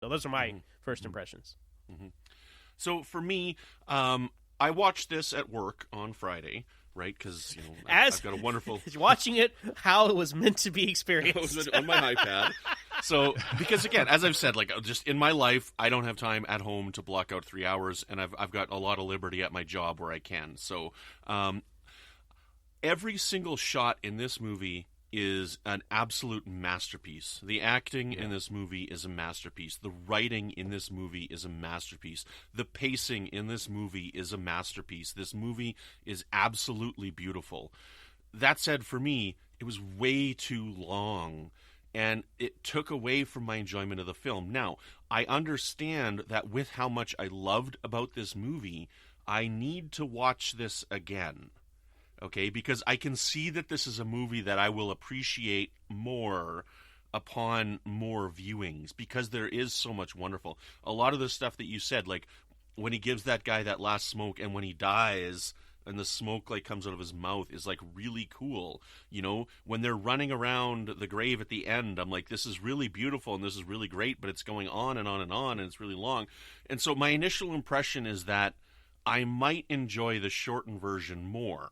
So those are my first impressions. Mm-hmm. So for me, I watched this at work on Friday, right? Because I've got a wonderful watching it how it was meant to be experienced on my iPad. So because again, as I've said, like just in my life, I don't have time at home to block out 3 hours, and I've got a lot of liberty at my job where I can. So every single shot in this movie is an absolute masterpiece. The acting in this movie is a masterpiece. The writing in this movie is a masterpiece. The pacing in this movie is a masterpiece. This movie is absolutely beautiful. That said, for me, it was way too long, and it took away from my enjoyment of the film. Now, I understand that with how much I loved about this movie, I need to watch this again. Okay, because I can see that this is a movie that I will appreciate more upon more viewings, because there is so much wonderful. A lot of the stuff that you said, like when he gives that guy that last smoke and when he dies and the smoke like comes out of his mouth, is like really cool. When they're running around the grave at the end, I'm like, this is really beautiful and this is really great, but it's going on and on and on, and it's really long. And so my initial impression is that I might enjoy the shortened version more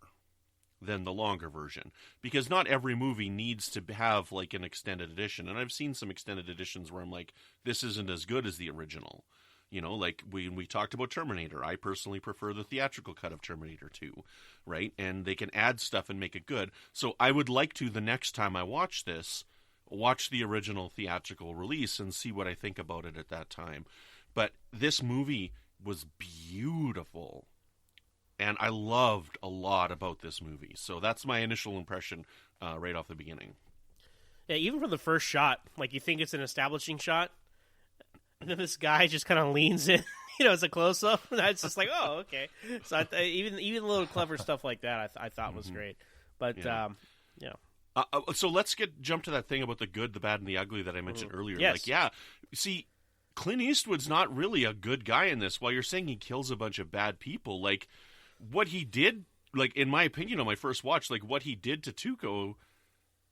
than the longer version, because not every movie needs to have like an extended edition, and I've seen some extended editions where I'm like, this isn't as good as the original. Like we talked about Terminator, I personally prefer the theatrical cut of Terminator 2, right? And they can add stuff and make it good. So I would like to, the next time I watch this, watch the original theatrical release and see what I think about it at that time. But this movie was beautiful. And I loved a lot about this movie. So that's my initial impression right off the beginning. Yeah, even from the first shot, like you think it's an establishing shot, and then this guy just kind of leans in, it's a close-up, and it's just like, oh, okay. So even a little clever stuff like that I thought was great. But, so let's jump to that thing about the good, the bad, and the ugly that I mentioned earlier. Yes. Like, see, Clint Eastwood's not really a good guy in this. While you're saying he kills a bunch of bad people, like, what he did, like, in my opinion on my first watch, like, what he did to Tuco,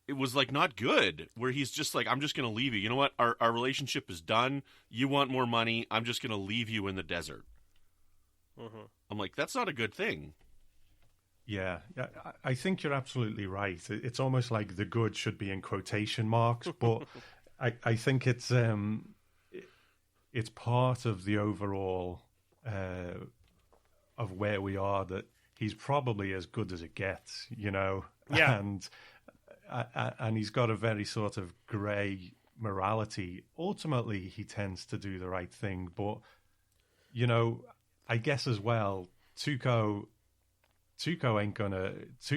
it was, like, not good, where he's just like, I'm just going to leave you. You know what? Our relationship is done. You want more money. I'm just going to leave you in the desert. Mm-hmm. I'm like, that's not a good thing. Yeah, I think you're absolutely right. It's almost like the good should be in quotation marks, but I think it's part of the overall of where we are, that he's probably as good as it gets, Yeah. And he's got a very sort of grey morality. Ultimately, he tends to do the right thing, but I guess as well, Tuco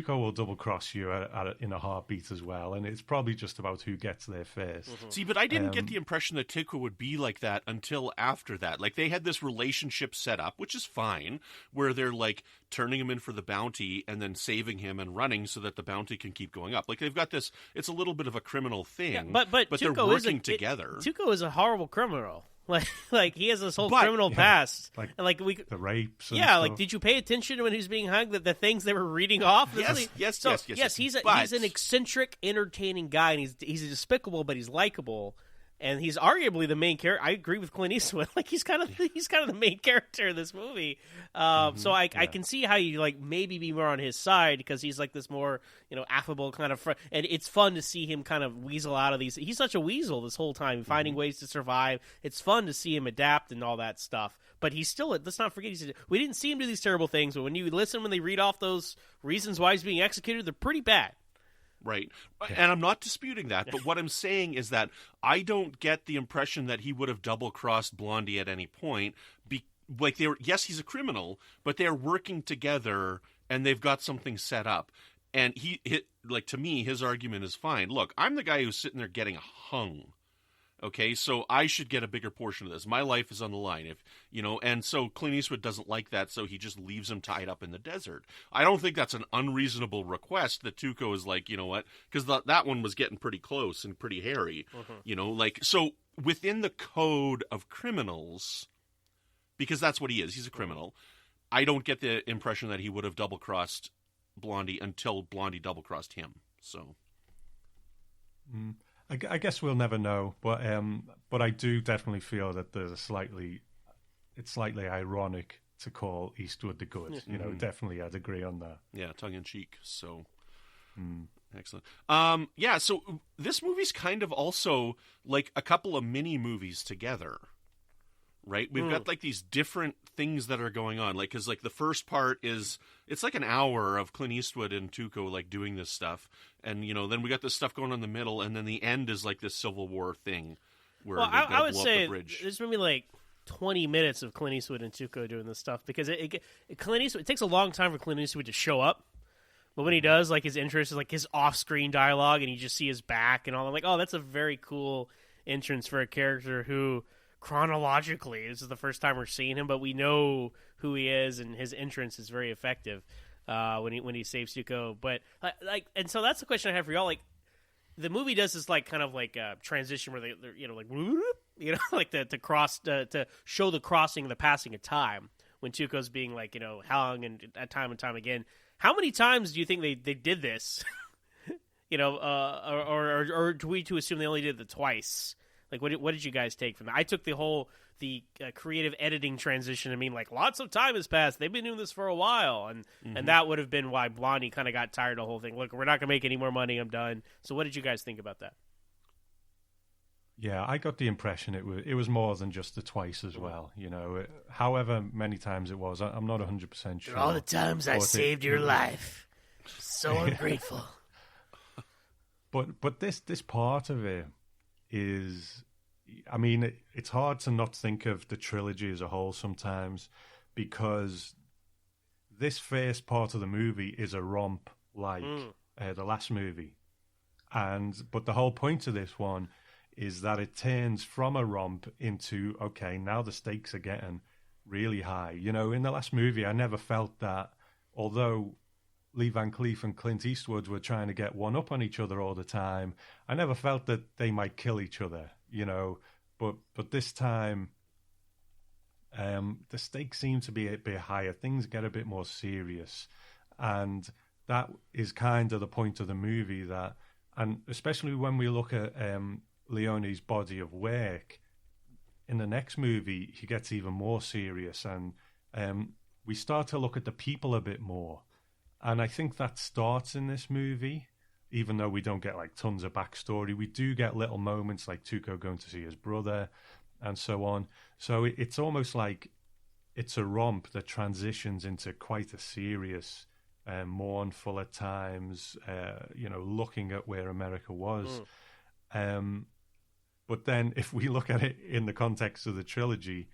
will double cross you in a heartbeat as well, and it's probably just about who gets there first. Mm-hmm. See, but I didn't get the impression that Tuco would be like that until after that. Like, they had this relationship set up, which is fine, where they're like turning him in for the bounty and then saving him and running so that the bounty can keep going up. Like, they've got this. It's a little bit of a criminal thing, but they're working together. Tuco is a horrible criminal. Like he has this whole criminal past, like, and like the rapes. And stuff. Like, did you pay attention to when he was being hung? The things they were reading off. Yes. He's an eccentric, entertaining guy, and he's despicable, but he's likable, and he's arguably the main character. I agree with Clint Eastwood. Like, he's kind of the main character in this movie. So I can see how you like maybe be more on his side, because he's like this more affable kind of and it's fun to see him kind of weasel out of these. He's such a weasel this whole time, finding ways to survive. It's fun to see him adapt and all that stuff. But he's still, let's not forget, we didn't see him do these terrible things, but when they read off those reasons why he's being executed, they're pretty bad. Right. And I'm not disputing that, but what I'm saying is that I don't get the impression that he would have double-crossed Blondie at any point. Yes, he's a criminal, but they're working together and they've got something set up. And to me, his argument is fine. Look, I'm the guy who's sitting there getting hung. Okay, so I should get a bigger portion of this. My life is on the line, and so Clint Eastwood doesn't like that, so he just leaves him tied up in the desert. I don't think that's an unreasonable request that Tuco is like, you know what, because that one was getting pretty close and pretty hairy, so within the code of criminals, because that's what he is, he's a criminal, I don't get the impression that he would have double-crossed Blondie until Blondie double-crossed him, so... I guess we'll never know, but I do definitely feel that there's it's slightly ironic to call Eastwood the good. You know, definitely I'd agree on that. Yeah, tongue in cheek. So excellent. So this movie's kind of also like a couple of mini movies together. Right? We've got like these different things that are going on. Like, cause like the first part it's like an hour of Clint Eastwood and Tuco like doing this stuff. And, you know, then we got this stuff going on in the middle. And then the end is like this Civil War thing where I would blow say up the bridge. there's maybe like 20 minutes of Clint Eastwood and Tuco doing this stuff because Clint Eastwood, it takes a long time for Clint Eastwood to show up. But when he does, like his interest is like his off-screen dialogue and you just see his back and all. I'm like, oh, that's a very cool entrance for a character who, chronologically, this is the first time we're seeing him, but we know who he is, and his entrance is very effective when he saves Tuco. But and so that's the question I have for y'all. Like, the movie does this like kind of like transition where they're like to show the crossing, the passing of time when Tuco's being like hung and time again. How many times do you think they did this? Or do we to assume they only did it twice? Like, what did you guys take from that? I took the creative editing transition. I mean, like, lots of time has passed. They've been doing this for a while. And that would have been why Blondie kind of got tired of the whole thing. Look, we're not going to make any more money. I'm done. So what did you guys think about that? Yeah, I got the impression it was more than just the twice as well. However many times it was, I'm not 100% sure. All the times I saved your life. So ungrateful. But this part of it is, I mean, it's hard to not think of the trilogy as a whole sometimes, because this first part of the movie is a romp like the last movie. But the whole point of this one is that it turns from a romp into, okay, now the stakes are getting really high. In the last movie, I never felt that, although Lee Van Cleef and Clint Eastwood were trying to get one up on each other all the time, I never felt that they might kill each other, But this time, the stakes seem to be a bit higher. Things get a bit more serious. And that is kind of the point of the movie, and especially when we look at Leone's body of work, in the next movie, he gets even more serious. And we start to look at the people a bit more. And I think that starts in this movie, even though we don't get like tons of backstory. We do get little moments like Tuco going to see his brother and so on. So it's almost like it's a romp that transitions into quite a serious, mournful at times, looking at where America was. But then if we look at it in the context of the trilogy,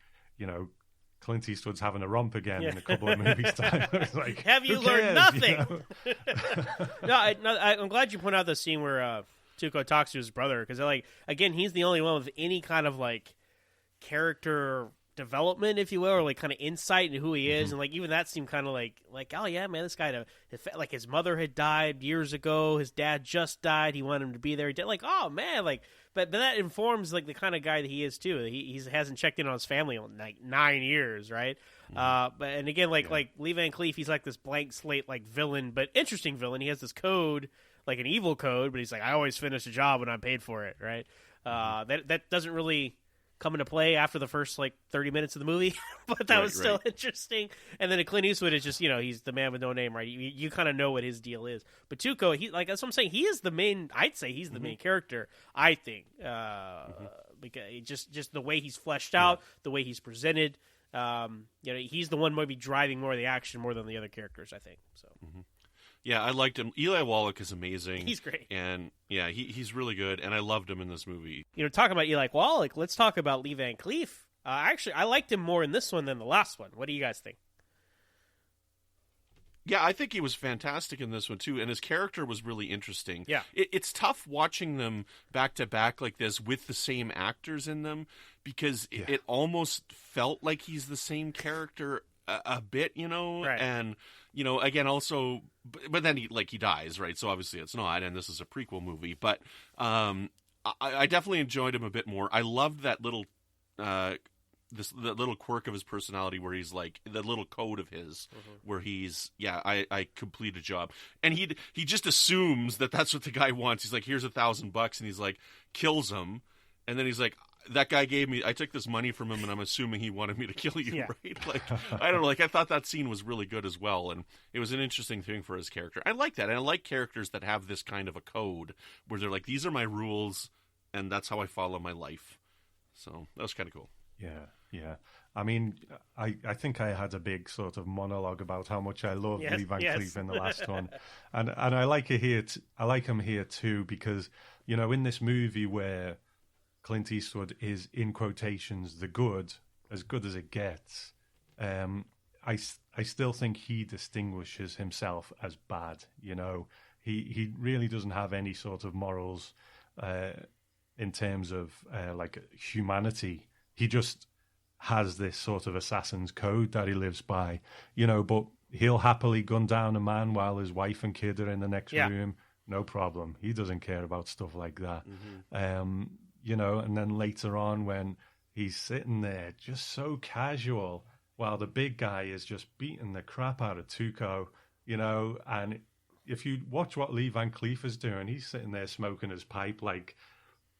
Clint Eastwood's having a romp again in a couple of movies' time. Like, have you learned nothing? No, I'm glad you pointed out the scene where Tuco talks to his brother, because again, he's the only one with any kind of like character development, if you will, or like kind of insight into who he is, and like even that seemed kind of like oh yeah, man, this guy, like his mother had died years ago, his dad just died, he wanted him to be there, he did, like, oh man, like, but that informs like the kind of guy that he is too. He hasn't checked in on his family in like 9 years, right? But and again, like Lee Van Cleef, he's like this blank slate like villain, but interesting villain. He has this code, like an evil code, but he's like, I always finish a job when I'm paid for it, right? That doesn't really come into play after the first like 30 minutes of the movie, but that was still interesting. And then Clint Eastwood is just, he's the man with no name, right? You kind of know what his deal is. But Tuco, that's what I'm saying. He is the main. I'd say he's the main character. I think because just the way he's fleshed out, the way he's presented. He's the one maybe driving more of the action more than the other characters, I think. So. Yeah, I liked him. Eli Wallach is amazing. He's great. And yeah, he's really good, and I loved him in this movie. Talking about Eli Wallach, let's talk about Lee Van Cleef. Actually, I liked him more in this one than the last one. What do you guys think? Yeah, I think he was fantastic in this one, too, and his character was really interesting. Yeah. It's tough watching them back-to-back like this with the same actors in them, because it almost felt like he's the same character a bit, Right. And, again, also... But then he dies, right? So obviously it's not, and this is a prequel movie. But I definitely enjoyed him a bit more. I loved that little the little quirk of his personality where he's like the little code of his where he's I complete a job, and he just assumes that that's what the guy wants. He's like, here's $1,000, and he's like kills him, and then he's like, that guy I took this money from him, and I'm assuming he wanted me to kill you, right? Like, I don't know, like, I thought that scene was really good as well, and it was an interesting thing for his character. I like that, and I like characters that have this kind of a code, where they're like, these are my rules, and that's how I follow my life. So, that was kind of cool. Yeah. I mean, I think I had a big sort of monologue about how much I love Lee Van Cleef in the last one, and I like it here. I like him here too because in this movie where Clint Eastwood is in quotations the good as it gets. I still think he distinguishes himself as bad. He really doesn't have any sort of morals in terms of like humanity. He just has this sort of assassin's code that he lives by, but he'll happily gun down a man while his wife and kid are in the next room. No problem. He doesn't care about stuff like that. And then later on when he's sitting there just so casual while the big guy is just beating the crap out of Tuco, and if you watch what Lee Van Cleef is doing, he's sitting there smoking his pipe like,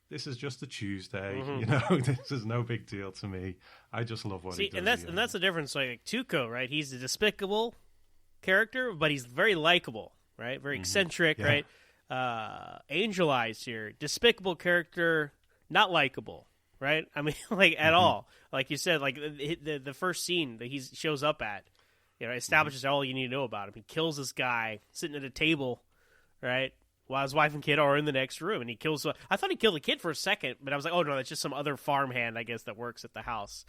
this is just a Tuesday, this is no big deal to me. I just love what he does. And that's the difference. Like Tuco, right? He's a despicable character, but he's very likable, right? Very eccentric, right? Angelized here. Despicable character, not likable, right? I mean, like at all. Like you said, like the first scene that he shows up at, establishes all you need to know about him. He kills this guy sitting at a table, right? While his wife and kid are in the next room, and he kills. I thought he killed the kid for a second, but I was like, "Oh no, that's just some other farmhand, I guess, that works at the house."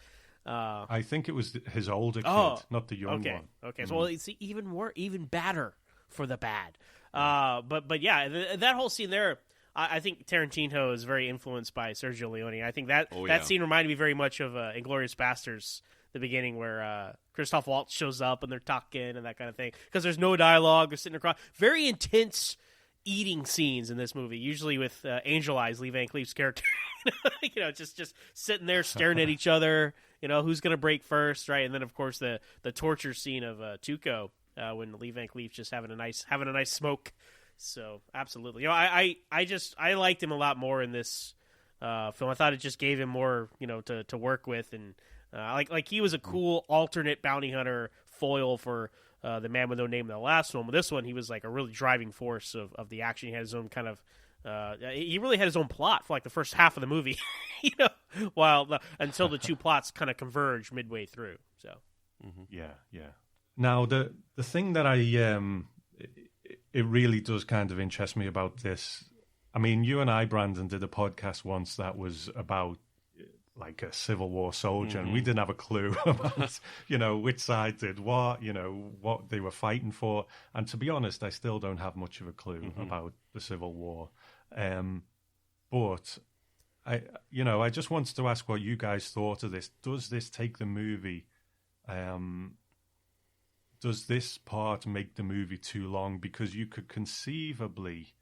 I think it was his older kid, not the young one. Okay, so well, it's even badder for the bad. But yeah, that whole scene there, I think Tarantino is very influenced by Sergio Leone. I think that scene reminded me very much of Inglourious Basterds, the beginning where Christoph Waltz shows up and they're talking and that kind of thing, because there's no dialogue. They're sitting across, very intense eating scenes in this movie, usually with Angel Eyes, Lee Van Cleef's character, just sitting there staring at each other, who's going to break first, right? And then, of course, the torture scene of Tuco when Lee Van Cleef's just having a nice smoke. So, absolutely. I liked him a lot more in this film. I thought it just gave him more, to work with, and like he was a cool alternate bounty hunter foil for the Man with No Name in the last one. With this one, he was like a really driving force of the action. He had his own kind of he really had his own plot for like the first half of the movie, until the two plots kind of converge midway through. So yeah. Now the thing that it really does kind of interest me about this. I mean, you and I, Brandon, did a podcast once that was about like a Civil War soldier, and we didn't have a clue about, which side did what, what they were fighting for. And to be honest, I still don't have much of a clue about the Civil War. But I just wanted to ask what you guys thought of this. Does this take the movie? Does this part make the movie too long? Because you could conceivably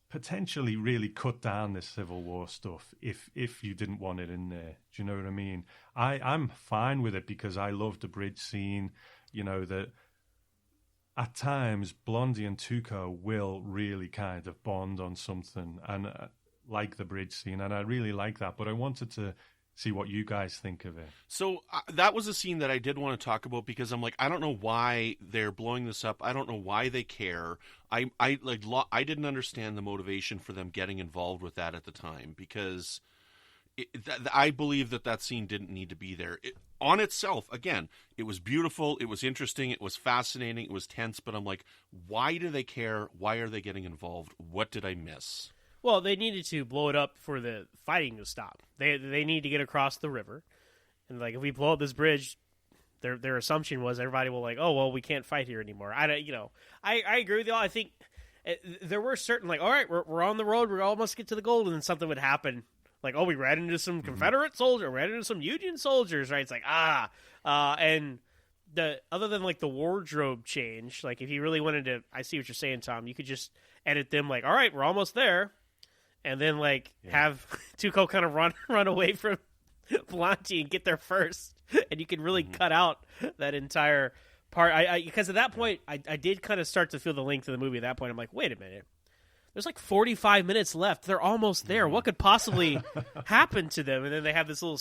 potentially really cut down this Civil War stuff if you didn't want it in there. Do you know what I mean? I'm fine with it because I love the bridge scene. That at times Blondie and Tuco will really kind of bond on something, and like the bridge scene, and I really like that. But I wanted to see what you guys think of it. So that was a scene that I did want to talk about, because I'm like, I don't know why they're blowing this up. I don't know why they care. I didn't understand the motivation for them getting involved with that at the time, because I believe that scene didn't need to be there. On itself, again, it was beautiful, it was interesting, it was fascinating, it was tense, but I'm like, why do they care? Why are they getting involved? What did I miss? Well, they needed to blow it up for the fighting to stop. They need to get across the river, and like if we blow up this bridge, their assumption was everybody will like, oh well, we can't fight here anymore. I agree with you all. I think there were certain like, all right, we're on the road, we're almost get to the goal, and then something would happen. Like, oh, we ran into some Confederate soldiers, ran into some Union soldiers, right? It's like and other than like the wardrobe change, like if you really wanted to, I see what you're saying, Tom. You could just edit them like, all right, we're almost there. And then, have Tuco kind of run away from Volante and get there first, and you can really cut out that entire part. Because at that point, I did kind of start to feel the length of the movie. At that point, I'm like, wait a minute. There's like 45 minutes left. They're almost there. What could possibly happen to them? And then they have this little